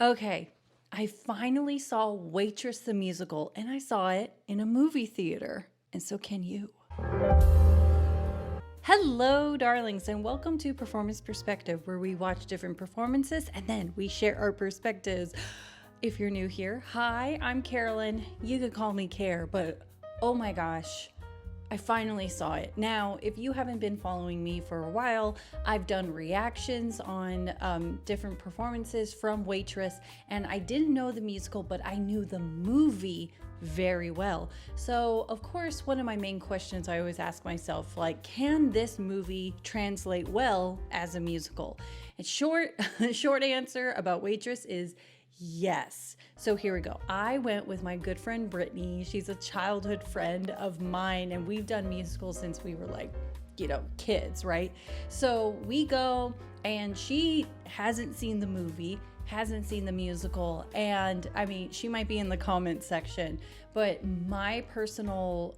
Okay, I finally saw Waitress the musical, and I saw it in a movie theater, and so can you. Hello, darlings, and welcome to Performance Perspective, where we watch different performances and then we share our perspectives. If you're new here, hi, I'm Carolyn. You could call me Care, but oh my gosh, I finally saw it. Now, if you haven't been following me for a while, I've done reactions on different performances from Waitress, and I didn't know the musical, but I knew the movie very well. So, of course, one of my main questions I always ask myself, like, can this movie translate well as a musical? And short answer about Waitress is yes. So here we go. I went with my good friend Brittany. She's a childhood friend of mine, and we've done musicals since we were like, kids, right? So we go, and she hasn't seen the movie, hasn't seen the musical, and I mean, she might be in the comment section, but my personal,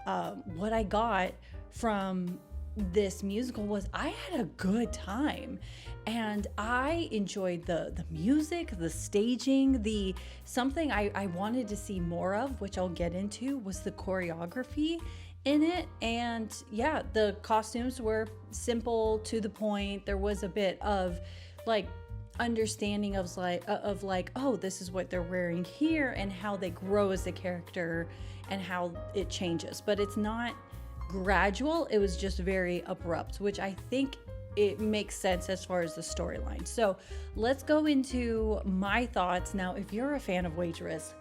what I got from this musical was I had a good time, and I enjoyed the music, the staging, the something I wanted to see more of, which I'll get into, was the choreography in it. And yeah, the costumes were simple, to the point. There was a bit of like understanding of like, oh, this is what they're wearing here, and how they grow as a character and how it changes, but it's not gradual. It was just very abrupt, which I think it makes sense as far as the storyline. So let's go into my thoughts. Now, if you're a fan of Waitress,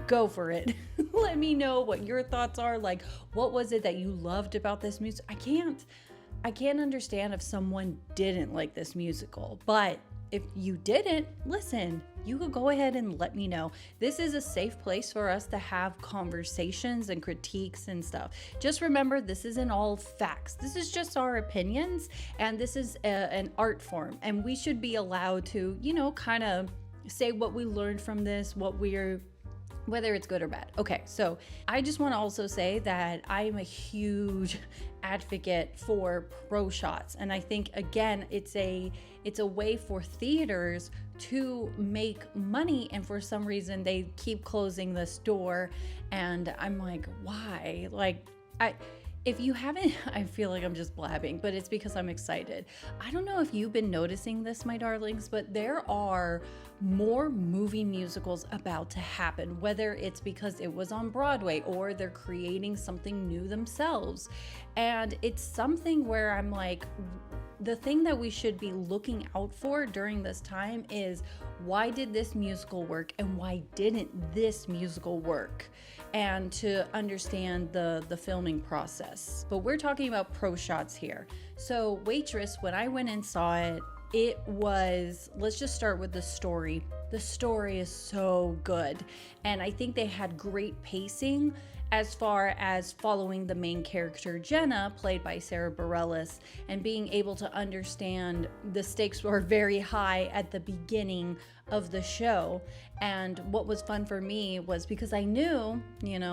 go for it. Let me know what your thoughts are. Like, what was it that you loved about this music? I can't understand if someone didn't like this musical, but if you didn't, listen, you could go ahead and let me know. This is a safe place for us to have conversations and critiques and stuff. Just remember, this isn't all facts. This is just our opinions, and this is an art form, and we should be allowed to, kind of say what we learned from this, whether it's good or bad. Okay, so I just want to also say that I am a huge advocate for pro shots, and I think, again, it's a way for theaters to make money, and for some reason they keep closing this door, and I'm like, why? If you haven't, I feel like I'm just blabbing, but it's because I'm excited. I don't know if you've been noticing this, my darlings, but there are more movie musicals about to happen, whether it's because it was on Broadway or they're creating something new themselves. And it's something where I'm like, the thing that we should be looking out for during this time is, why did this musical work and why didn't this musical work? And to understand the filming process. But we're talking about pro shots here. So Waitress, when I went and saw it, let's just start with the story. The story is so good. And I think they had great pacing as far as following the main character, Jenna, played by Sarah Bareilles, and being able to understand the stakes were very high at the beginning of the show. And what was fun for me was, because I knew,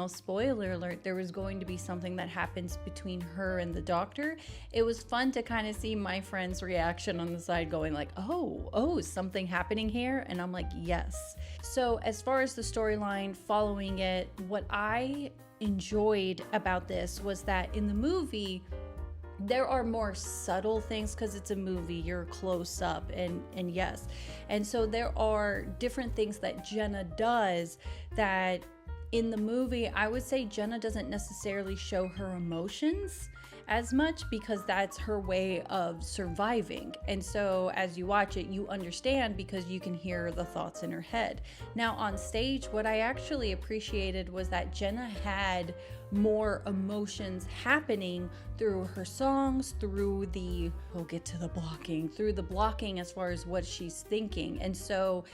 spoiler alert, there was going to be something that happens between her and the doctor. It was fun to kind of see my friend's reaction on the side going like, oh, something happening here? And I'm like, yes. So as far as the storyline, following it, what I enjoyed about this was that in the movie, there are more subtle things, because it's a movie, you're close up, and yes. And so there are different things that Jenna does that in the movie, I would say Jenna doesn't necessarily show her emotions as much, because that's her way of surviving. And so as you watch it, you understand, because you can hear the thoughts in her head. Now on stage, what I actually appreciated was that Jenna had more emotions happening through her songs, through the blocking as far as what she's thinking. And so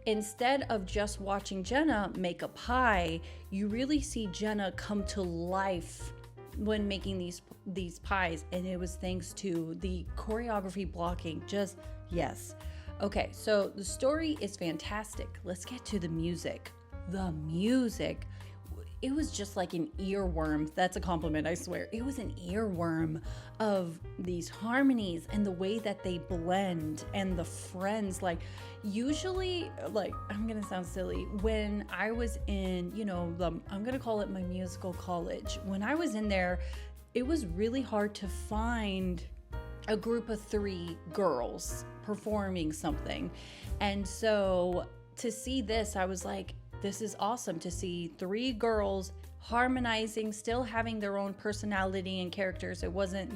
instead of just watching Jenna make a pie, you really see Jenna come to life when making these pies, and it was thanks to the choreography blocking. Just yes. Okay, so the story is fantastic. Let's get to the music. The music, it was just like an earworm. That's a compliment, I swear. It was an earworm of these harmonies and the way that they blend and the friends. Like, usually, like, I'm gonna sound silly, when I was in, I'm gonna call it my musical college, when I was in there, it was really hard to find a group of 3 girls performing something. And so to see this, I was like, this is awesome to see 3 girls harmonizing, still having their own personality and characters. It wasn't,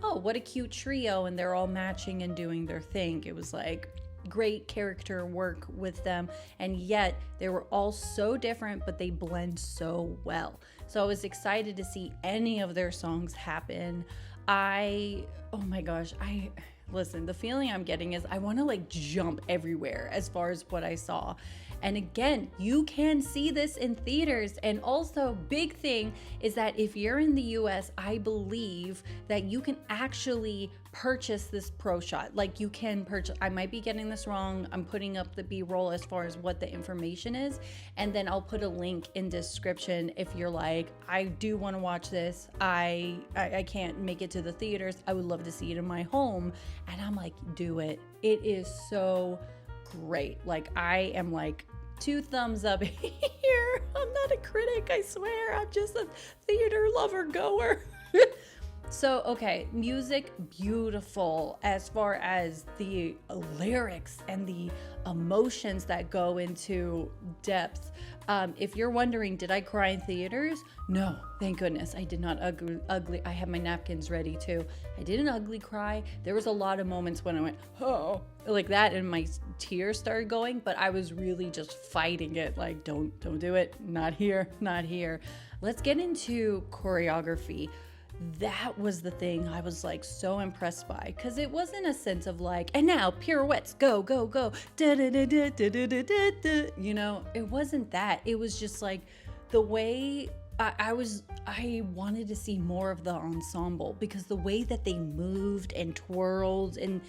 oh, what a cute trio and they're all matching and doing their thing. It was like great character work with them, and yet they were all so different, but they blend so well. So I was excited to see any of their songs happen. Oh my gosh, listen, the feeling I'm getting is I want to like jump everywhere as far as what I saw. And again, you can see this in theaters. And also, big thing is that if you're in the US, I believe that you can actually purchase this pro shot. Like, you can purchase, I might be getting this wrong. I'm putting up the B-roll as far as what the information is. And then I'll put a link in description if you're like, I do want to watch this. I can't make it to the theaters. I would love to see it in my home. And I'm like, do it. It is so great. Like, I am like 2 thumbs up here. I'm not a critic, I swear. I'm just a theater lover goer. So, okay, music, beautiful as far as the lyrics and the emotions that go into depth. If you're wondering, did I cry in theaters? No, thank goodness. I did not ugly. I have my napkins ready too. I didn't ugly cry. There was a lot of moments when I went, oh, like that, and my tears started going, but I was really just fighting it. Like, don't do it. Not here, not here. Let's get into choreography. That was the thing I was like so impressed by, because it wasn't a sense of like, and now pirouettes, go, go, go, da da da da da da da da. It wasn't that. It was just like the way I wanted to see more of the ensemble, because the way that they moved and twirled and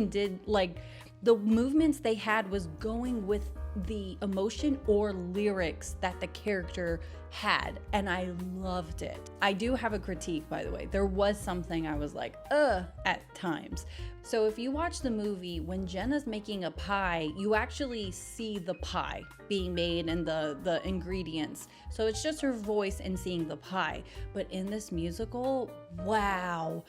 did, like, the movements they had was going with the emotion or lyrics that the character had, and I loved it. I do have a critique, by the way. There was something I was like, at times. So if you watch the movie, when Jenna's making a pie, you actually see the pie being made and the ingredients. So it's just her voice and seeing the pie. But in this musical, wow,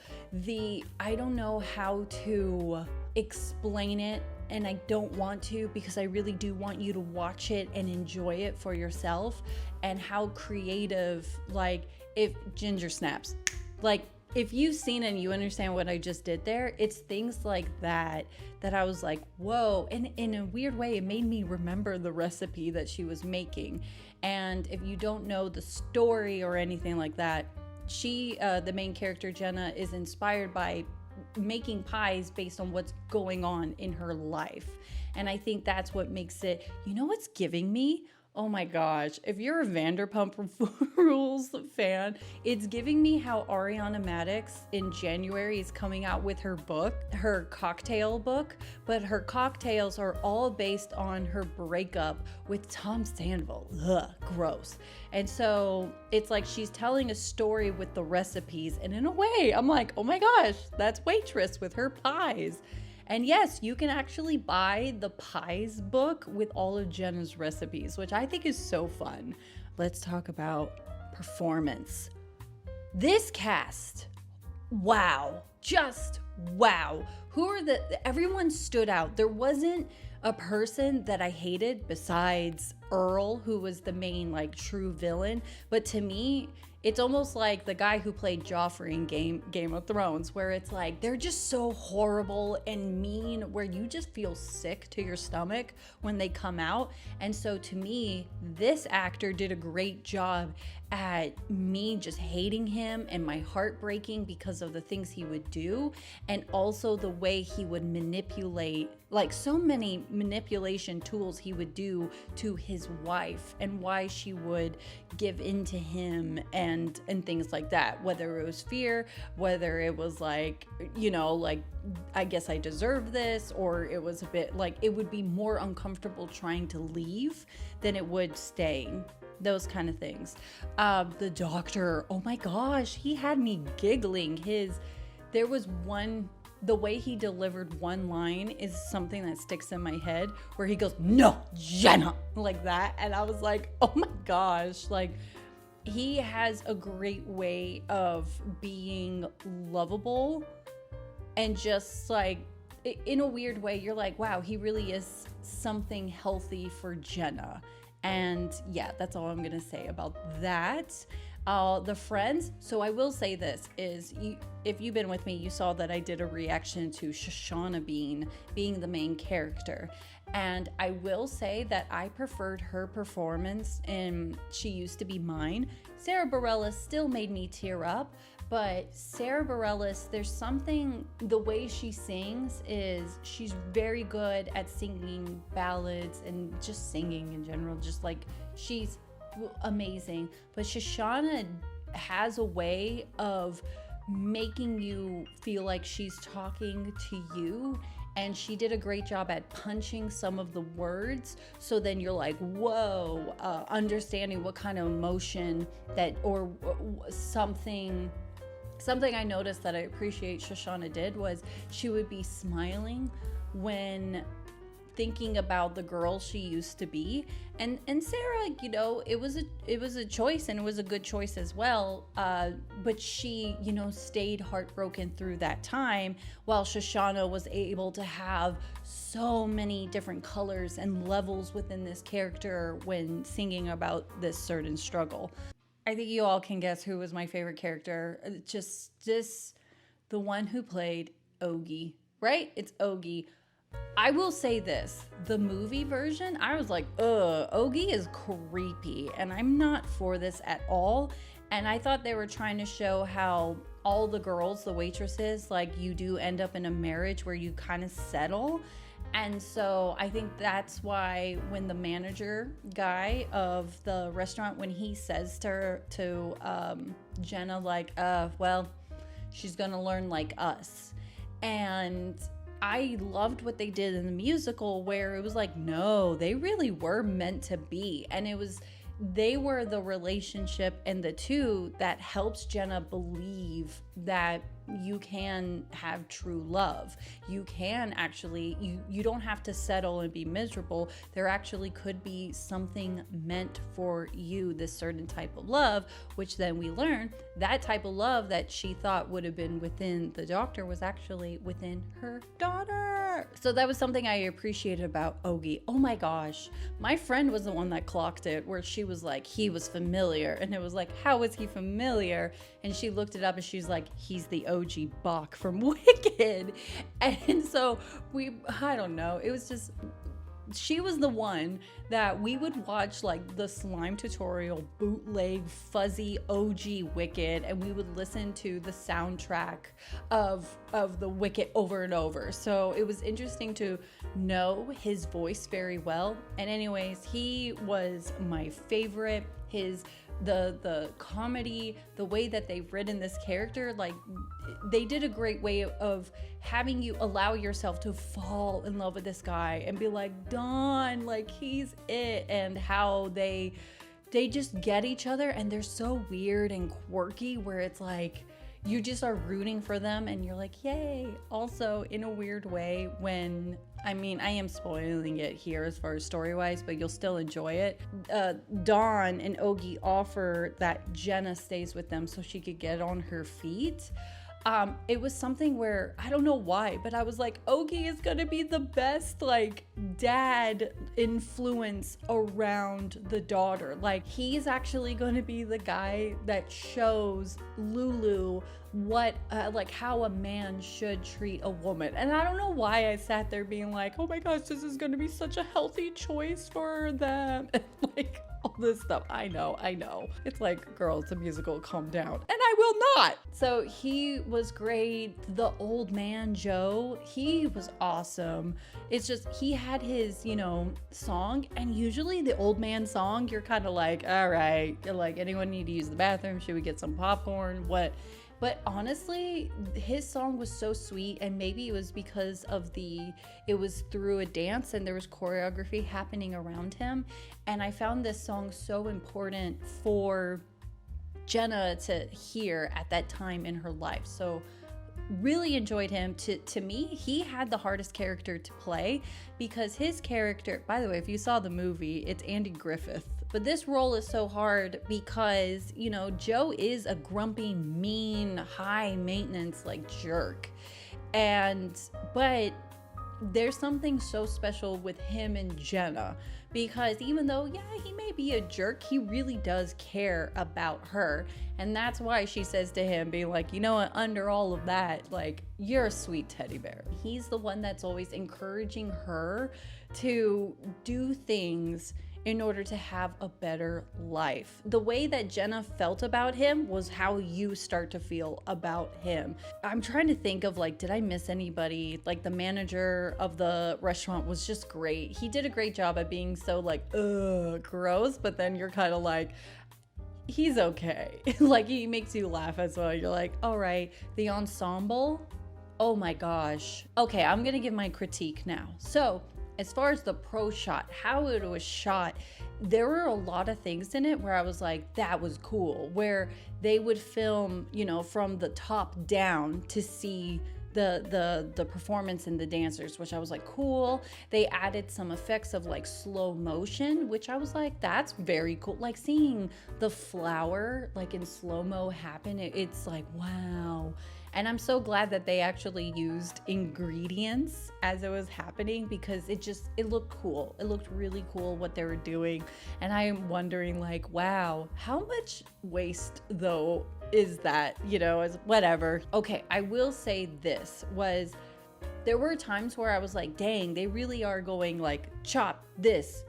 I don't know how to explain it, and I don't want to, because I really do want you to watch it and enjoy it for yourself, and how creative, like, if ginger snaps, like, if you've seen it and you understand what I just did there, it's things like that I was like, whoa. And in a weird way, it made me remember the recipe that she was making. And if you don't know the story or anything like that, she, the main character, Jenna, is inspired by making pies based on what's going on in her life. And I think that's what makes it, what's giving me? Oh my gosh, if you're a Vanderpump Rules fan, it's giving me how Ariana Madix in January is coming out with her book, her cocktail book, but her cocktails are all based on her breakup with Tom Sandoval. Ugh, gross. And so it's like she's telling a story with the recipes, and in a way, I'm like, oh my gosh, that's Waitress with her pies. And yes, you can actually buy the pies book with all of Jenna's recipes, which I think is so fun. Let's talk about performance. This cast, wow, just wow. Everyone stood out. There wasn't a person that I hated besides Earl, who was the main, like, true villain. But to me, it's almost like the guy who played Joffrey in Game of Thrones, where it's like they're just so horrible and mean, where you just feel sick to your stomach when they come out. And so to me, this actor did a great job at me just hating him and my heart breaking because of the things he would do, and also the way he would manipulate, like, so many manipulation tools he would do to his wife, and why she would give in to him and things like that, whether it was fear, whether it was like, like, I guess I deserve this, or it was a bit like it would be more uncomfortable trying to leave than it would staying. those kind of things. The doctor, oh my gosh, he had me giggling. There was the way he delivered one line is something that sticks in my head, where he goes, "No, Jenna," like that. And I was like, oh my gosh, like, he has a great way of being lovable, and just like, in a weird way, you're like, wow, he really is something healthy for Jenna. And yeah, that's all I'm gonna say about that. The friends. So I will say this is, if you've been with me, you saw that I did a reaction to Shoshana being the main character. And I will say that I preferred her performance in She Used to Be Mine. Sarah Bareilles still made me tear up, but Sarah Bareilles, there's something, the way she sings is, she's very good at singing ballads and just singing in general, just like, she's amazing. But Shoshana has a way of making you feel like she's talking to you, and she did a great job at punching some of the words, so then you're like, whoa, understanding what kind of emotion that, or something I noticed that I appreciate Shoshana did was, she would be smiling when thinking about the girl she used to be. And Sarah, you know, it was a choice, and it was a good choice as well. But she, you know, stayed heartbroken through that time, while Shoshana was able to have so many different colors and levels within this character when singing about this certain struggle. I think you all can guess who was my favorite character. The one who played Ogie, right? It's Ogie. I will say this, the movie version, I was like, Ogie is creepy, and I'm not for this at all. And I thought they were trying to show how all the girls, the waitresses, like, you do end up in a marriage where you kind of settle. And so I think that's why when the manager guy of the restaurant, when he says to Jenna, like, well, she's gonna learn like us. And I loved what they did in the musical, where it was like, no, they really were meant to be. And they were the relationship and the two that helps Jenna believe that you can have true love. You can actually, you don't have to settle and be miserable. There actually could be something meant for you, this certain type of love, which then we learn that type of love that she thought would have been within the doctor was actually within her daughter. So that was something I appreciated about Ogie. Oh my gosh. My friend was the one that clocked it, where she was like, he was familiar. And it was like, how was he familiar? And she looked it up and she's like, he's the OG Bach from Wicked. And so I don't know, it was just, she was the one that we would watch, like, the slime tutorial bootleg fuzzy OG Wicked, and we would listen to the soundtrack of the Wicked over and over. So it was interesting to know his voice very well. And anyways, he was my favorite. The comedy, the way that they've written this character, like, they did a great way of having you allow yourself to fall in love with this guy and be like, Don, like, he's it. And how they just get each other, and they're so weird and quirky, where it's like you just are rooting for them and you're like, yay. Also, in a weird way, when, I mean, I am spoiling it here as far as story-wise, but you'll still enjoy it. Dawn and Ogie offer that Jenna stays with them so she could get on her feet. It was something where, I don't know why, but I was like, Ogie is gonna be the best, like, dad influence around the daughter. Like, he's actually gonna be the guy that shows Lulu what, like, how a man should treat a woman. And I don't know why I sat there being like, oh my gosh, this is gonna be such a healthy choice for them. And, like, all this stuff. I know. It's like, girl, it's a musical, calm down. And I will not. So he was great. The old man, Joe, he was awesome. It's just, he had his, song. And usually the old man song, you're kind of like, all right, like, anyone need to use the bathroom? Should we get some popcorn? What? But honestly, his song was so sweet, and maybe it was because of it was through a dance and there was choreography happening around him. And I found this song so important for Jenna to hear at that time in her life. So really enjoyed him. To me, he had the hardest character to play, because his character, by the way, if you saw the movie, it's Andy Griffith. But this role is so hard because, you know, Joe is a grumpy, mean, high maintenance, like, jerk. But there's something so special with him and Jenna, because even though, yeah, he may be a jerk, he really does care about her. And that's why she says to him, being like, you know what, under all of that, like, you're a sweet teddy bear. He's the one that's always encouraging her to do things in order to have a better life. The way that Jenna felt about him was how you start to feel about him. I'm trying to think of, like, did I miss anybody? Like, the manager of the restaurant was just great. He did a great job at being so, like, gross, but then you're kind of like, he's okay. Like, he makes you laugh as well. You're like, all right. The ensemble, oh my gosh. Okay, I'm gonna give my critique now. So, as far as the pro shot, how it was shot, there were a lot of things in it where I was like, that was cool. Where they would film, you know, from the top down to see the performance and the dancers, which I was like, cool. They added some effects of, like, slow motion, which I was like, that's very cool. Like, seeing the flower, like, in slow-mo happen, it's like, wow. And I'm so glad that they actually used ingredients as it was happening, because it looked cool. It looked really cool what they were doing. And I am wondering, like, wow, how much waste though is that, you know, as whatever. Okay, I will say there were times where I was like, dang, they really are going, like, chop this.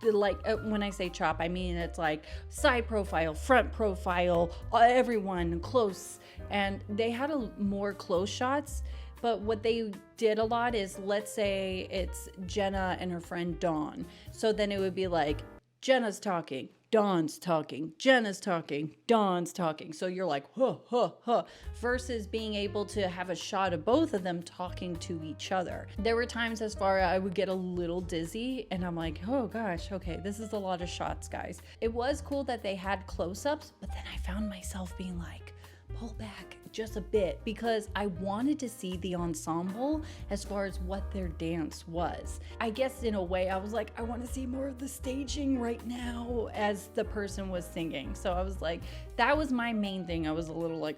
Like, when I say chop, I mean it's like side profile, front profile, everyone close. And they had more close shots. But what they did a lot is, let's say it's Jenna and her friend Dawn. So then it would be like, Jenna's talking, Dawn's talking, Jenna's talking, Dawn's talking. So you're like, huh, huh, huh, versus being able to have a shot of both of them talking to each other. There were times as far as I would get a little dizzy, and I'm like, oh gosh, okay, this is a lot of shots, guys. It was cool that they had close-ups, but then I found myself being like, pull back just a bit, because I wanted to see the ensemble as far as what their dance was. I guess in a way I was like, I want to see more of the staging right now as the person was singing. So I was like, that was my main thing. I was a little like,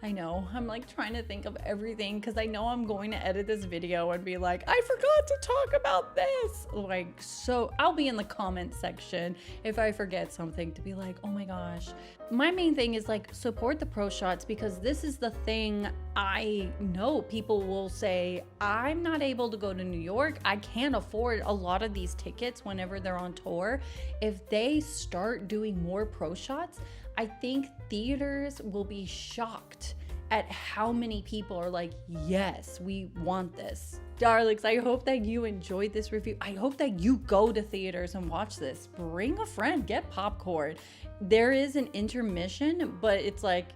I know, I'm like trying to think of everything, because I know I'm going to edit this video and be like, I forgot to talk about this. Like, so I'll be in the comment section if I forget something to be like, oh my gosh. My main thing is, like, support the pro shots, because this is the thing I know people will say, I'm not able to go to New York. I can't afford a lot of these tickets whenever they're on tour. If they start doing more pro shots, I think theaters will be shocked at how many people are like, yes, we want this. Darlings, I hope that you enjoyed this review. I hope that you go to theaters and watch this. Bring a friend, get popcorn. There is an intermission, but it's like,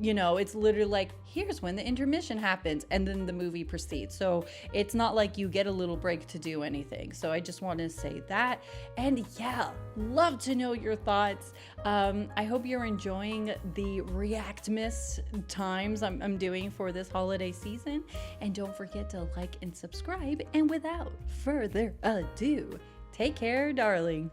you know, it's literally like, here's when the intermission happens, and then the movie proceeds. So it's not like you get a little break to do anything. So I just want to say that. And yeah, love to know your thoughts. I hope you're enjoying the Reactmas times I'm doing for this holiday season. And don't forget to like and subscribe. And without further ado, take care, darling.